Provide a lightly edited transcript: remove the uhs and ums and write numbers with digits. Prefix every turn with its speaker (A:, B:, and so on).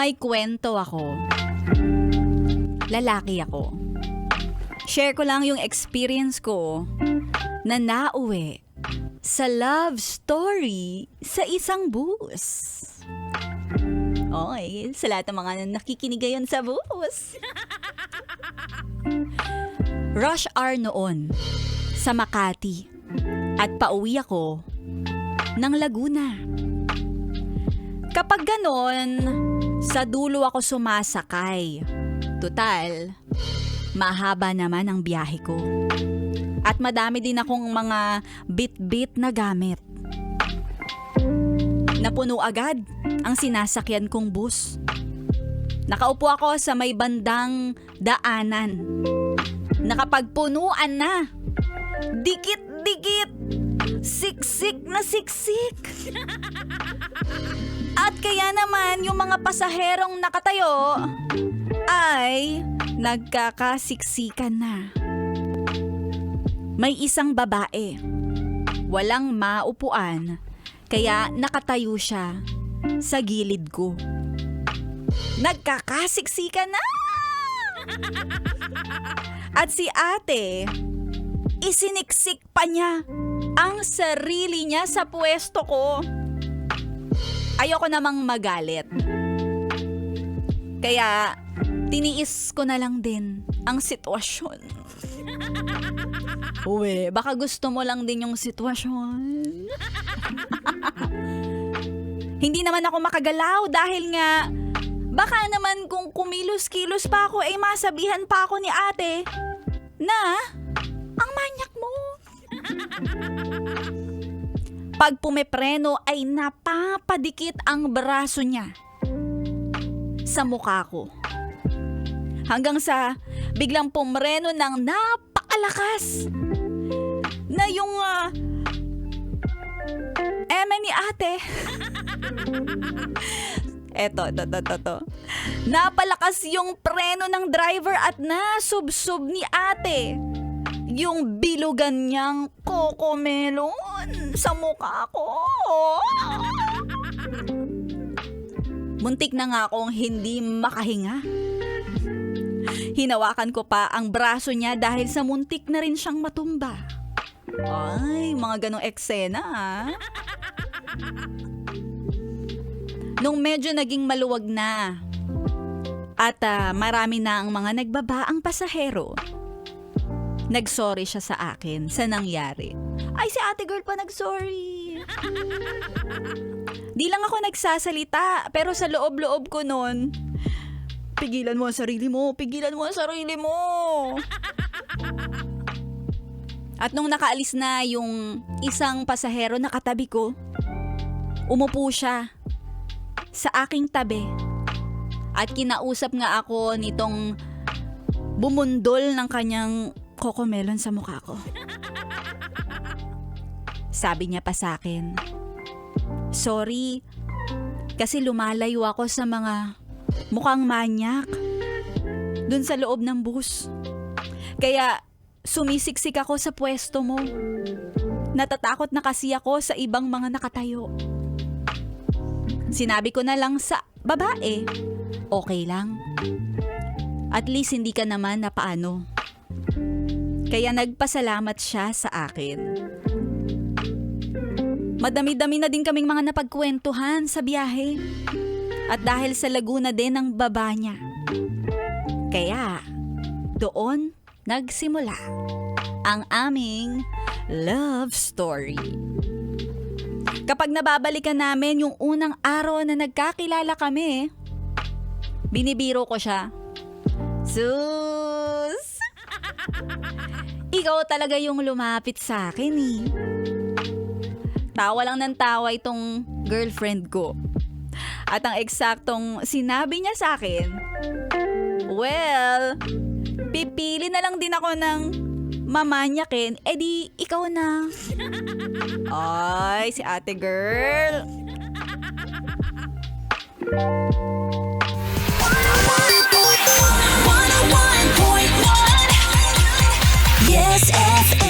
A: May kwento ako. Lalaki ako. Share ko lang yung experience ko na nauwi sa love story sa isang bus. Okay, sa lahat ng mga nakikinig ngayon sa bus. Rush hour noon sa Makati at pauwi ako ng Laguna. Kapag ganon, sa dulo ako sumasakay. Tutal, mahaba naman ang biyahe ko. At madami din akong mga bit-bit na gamit. Napuno agad ang sinasakyan kong bus. Nakaupo ako sa may bandang daanan. Nakapagpunuan na. Dikit-dikit. Siksik na siksik. At kaya naman yung mga pasaherong nakatayo ay nagkakasiksikan na. May isang babae. Walang maupuan, kaya nakatayo siya sa gilid ko. Nagkakasiksikan na! At si ate, isiniksik pa niya ang sarili niya sa pwesto ko. Ayoko namang magalit. Kaya tiniis ko na lang din ang sitwasyon. Uwe, baka gusto mo lang din yung sitwasyon. Hindi naman ako makagalaw dahil nga baka naman kung kumilos-kilos pa ako ay masabihan pa ako ni ate na ang manyak mo. Pag pumepreno ay napapadikit ang braso niya sa mukha ko. Hanggang sa biglang pumreno ng napakalakas na yung eme ni ate. Eto. Napalakas yung preno ng driver at nasubsob ni ate yung bilugan niyang kokomelon sa mukha ko. Muntik na nga akong hindi makahinga. Hinawakan ko pa ang braso niya dahil sa muntik na rin siyang matumba. Ay, mga ganong eksena ah. Nung medyo naging maluwag na at marami na ang mga nagbabaang pasahero, nagsorry siya sa akin sa nangyari. Ay, si ate girl pa nagsorry. Di lang ako nagsasalita, pero sa loob-loob ko nun, pigilan mo ang sarili mo, pigilan mo ang sarili mo. At nung nakaalis na yung isang pasahero na katabi ko, umupo siya sa aking tabi. At kinausap nga ako nitong bumundol ng kanyang kokomelon sa mukha ko. Sabi niya pa sa akin, sorry, kasi lumalayo ako sa mga mukhang manyak dun sa loob ng bus. Kaya sumisiksik ako sa pwesto mo. Natatakot na kasi ako sa ibang mga nakatayo. Sinabi ko na lang sa babae, okay lang. At least hindi ka naman na paano. Kaya nagpasalamat siya sa akin. Madami-dami na din kaming mga napagkwentuhan sa biyahe. At dahil sa Laguna din ang baba niya. Kaya doon nagsimula ang aming love story. Kapag nababalikan namin yung unang araw na nagkakilala kami, binibiro ko siya. Sus! Ikaw talaga yung lumapit sa akin eh. Tawa lang ng tawa itong girlfriend ko. At ang eksaktong sinabi niya sa akin, well, pipili na lang din ako ng mamanyakin, edi ikaw na. Ay, si ate girl.
B: Yes, FM.